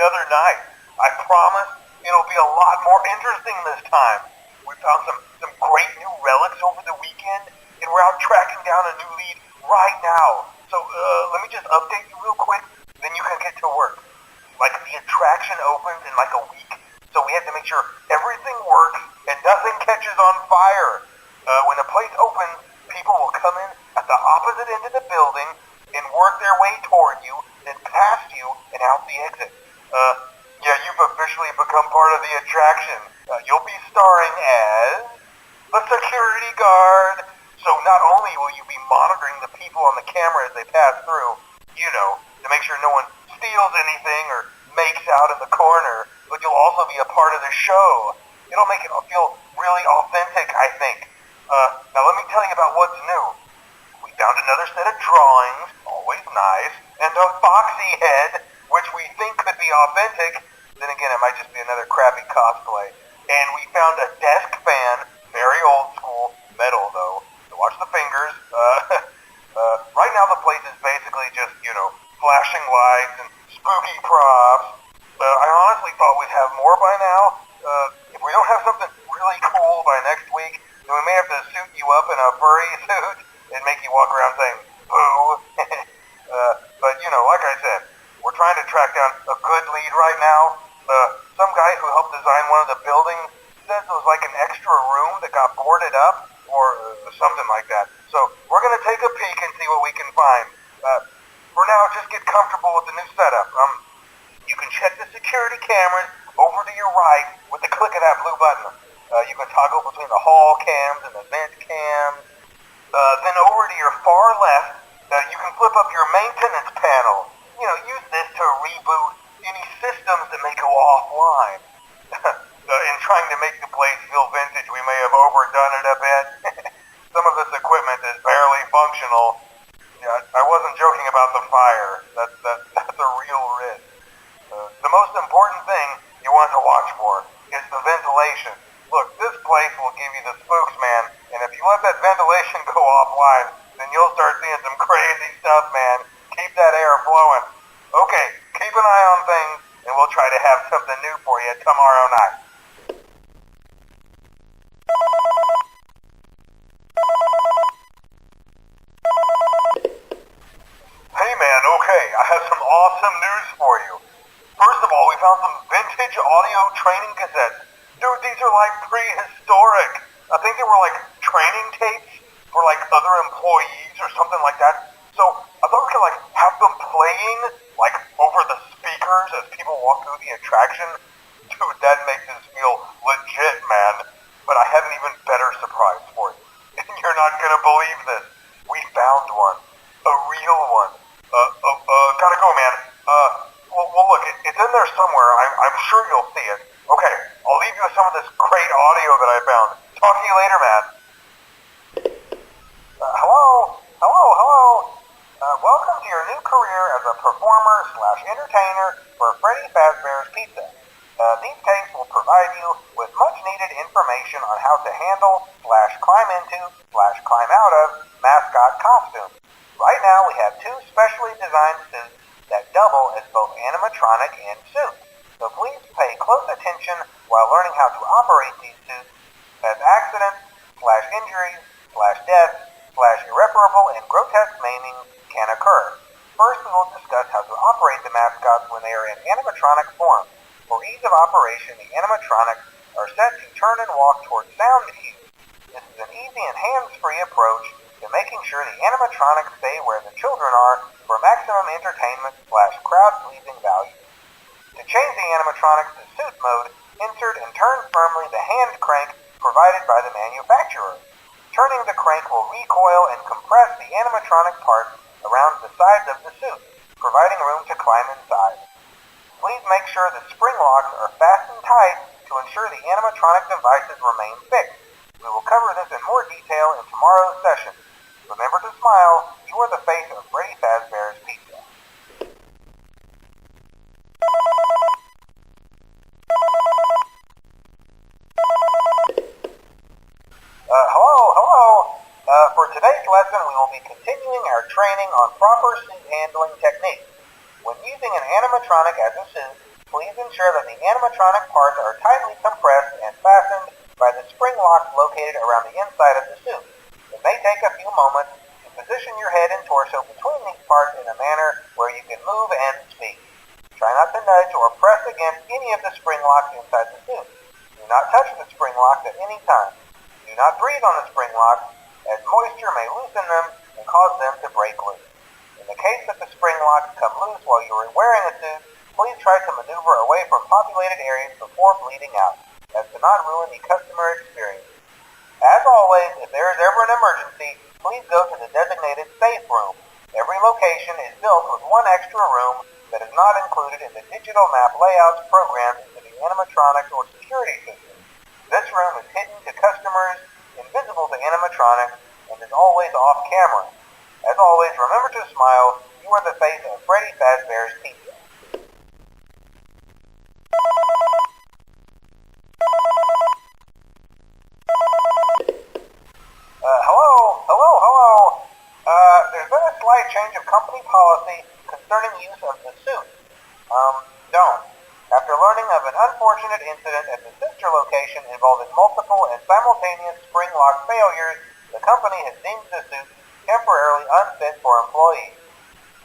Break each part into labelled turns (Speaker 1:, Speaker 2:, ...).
Speaker 1: another night. I promise it'll be a lot more interesting this time. We found some great new relics over the weekend, and we're out tracking down a new lead right now. So let me just update you real quick, then you can get to work. Like, the attraction opens in like a week, so we have to make sure everything works and nothing catches on fire. When the place opens, people will come in at the opposite end of the building and work their way toward you, then past you and out the exit. Yeah, you've officially become part of the attraction. You'll be starring as the security guard. So not only will you be monitoring the people on the camera as they pass through, you know, to make sure no one steals anything or makes out in the corner, but you'll also be a part of the show. It'll make it feel really authentic, I think. Now let me tell you about what's new. We found another set of drawings, always nice, and a foxy head, which we think could be authentic. Then again, it might just be another crappy cosplay. And we found a desk fan, very old school, metal though. So watch the fingers. Right now the place is basically just, you know, flashing lights and spooky props. I honestly thought we'd have more by now. If we don't have something really cool by next week, then we may have to suit you up in a furry suit and make you walk around saying, boo. But, you know, like I said, we're trying to track down a good lead right now. Some guy who helped design one of the buildings says it was like an extra room that got boarded up, or something like that. So we're going to take a peek and see what we can find. For now, just get comfortable with the new setup. You can check the security cameras over to your right with the click of that blue button. You can toggle between the hall cams and the vent cams. Then over to your far left, you can flip up your maintenance panel. You know, use this to reboot any systems that may go offline. In trying to make the place feel vintage, we may have overdone it a bit. Some of this equipment is barely functional. Yeah, I wasn't joking about the fire. That's a real risk. The most important thing you want to watch for is the ventilation. Look, this place will give you the spooks, man, and if you let that ventilation go offline, then you'll start seeing some crazy stuff, man. Keep that air flowing. Okay, keep an eye on things, and we'll try to have something new for you tomorrow night. Hey man, okay, I have some awesome news for you. First of all, we found some vintage audio training cassettes. Dude, these are like prehistoric. I think they were like training tapes for like other employees or something like that. So I thought we could like have them playing like over the speakers as people walk through the attraction. Dude, that makes us feel legit, man. But I have an even better surprise for you. And you're not gonna believe this. We found one. A real one. Gotta go, man. Well look, it's in there somewhere. I'm sure you'll see it. Okay, I'll leave you with some of this great audio that I found. Talk to you later, man. Hello? Welcome to your new career as a performer/entertainer for Freddy Fazbear's Pizza. These tapes will provide you with much-needed information on how to handle/climb into/climb out of mascot costumes. Right now, we have two specially designed suits that double as both animatronic and suit. So please pay close attention while learning how to operate these suits, as accidents/injuries/deaths/irreparable and grotesque maiming can occur. First, we will discuss how to operate the mascots when they are in animatronic form. For ease of operation, the animatronics are set to turn and walk towards sound cues. This is an easy and hands-free approach to making sure the animatronics stay where the children are for maximum entertainment/crowd-pleasing value. To change the animatronics to suit mode, insert and turn firmly the hand crank provided by the manufacturer. Turning the crank will recoil and compress the animatronic parts around the sides of the suit, providing room to climb inside. Please make sure the spring locks are fastened tight to ensure the animatronic devices remain fixed. We will cover this in more detail in tomorrow's session. Remember to smile. You are the face of Freddy Fazbear's Pizza. Hello. For today's lesson, we will be continuing our training on proper suit handling techniques. When using an animatronic as a suit, Please ensure that the animatronic parts are tightly compressed and fastened by the spring locks located around the inside of the suit. It may take a few moments to position your head and torso between these parts in a manner where you can move and speak. Try not to nudge or press against any of the spring locks inside the suit. Do not touch the spring locks at any time. Do not breathe on the spring locks, as moisture may loosen them and cause them to break loose. In the case that the spring locks come loose while you are wearing a suit, please try to maneuver away from populated areas before bleeding out, as to not ruin the customer experience. As always, if there is ever an emergency, please go to the designated safe room. Every location is built with one extra room that is not included in the digital map layouts programmed into the animatronics or security system. This room is hidden to customers, invisible to animatronics, and is always off camera. As always, remember to smile. You are the face of Freddy Fazbear's Pizza. Hello. There's been a slight change of company policy concerning use of the suit. Don't. After learning of an unfortunate incident at the sister location involving multiple and simultaneous spring lock failures, the company has deemed the suit temporarily unfit for employees.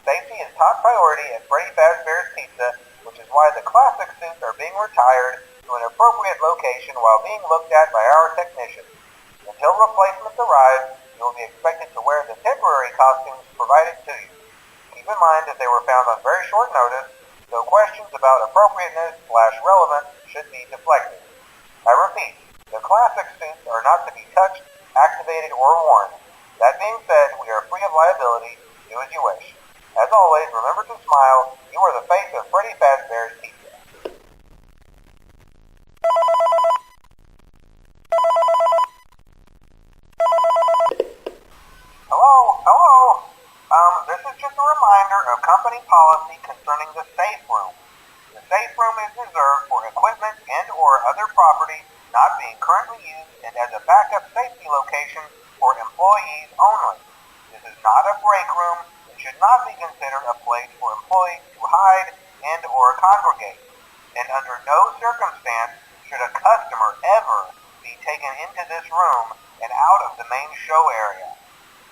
Speaker 1: Safety is top priority at Freddy Fazbear's Pizza, which is why the classic suits are being retired to an appropriate location while being looked at by our technicians. Until replacements arrive, you will be expected to wear the temporary costumes provided to you. Keep in mind that they were found on very short notice, so questions about appropriateness/relevance should be deflected. I repeat, the classic suits are not to be touched, activated, or worn. That being said, we are free of liability. Do as you wish. As always, remember to smile. You are the face of Freddy Fazbear's Pizza. Hello. This is just a reminder of company policy concerning the safe room. The safe room is reserved for equipment and or other property not being currently used and as a backup safety location for employees only. This is not a break room and should not be considered a place for employees to hide and or congregate. And under no circumstance should a customer ever be taken into this room and out of the main show area.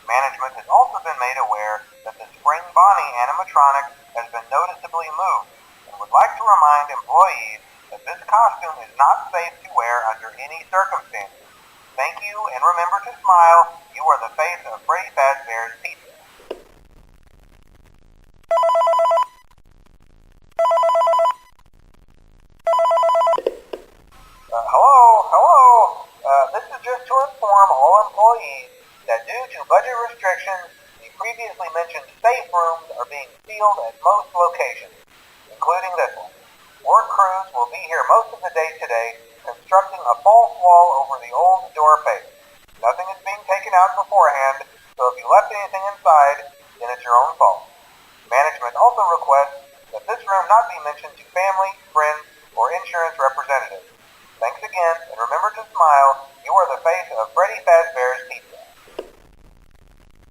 Speaker 1: Management has also been made aware that the Spring Bonnie animatronic has been noticeably moved and would like to remind employees that this costume is not safe to wear under any circumstances. Thank you, and remember to smile. You are the face of Freddy Fazbear's Pizza. Hello. This is just to inform all employees that due to budget restrictions, the previously mentioned safe rooms are being sealed at most locations, including this one. Work crews will be here most of the day today, constructing a false wall over the old door face. Nothing is being taken out beforehand, so if you left anything inside, then it's your own fault. Management also requests that this room not be mentioned to family, friends, or insurance representatives. Thanks again, and remember to smile. You are the face of Freddy Fazbear's Pizza.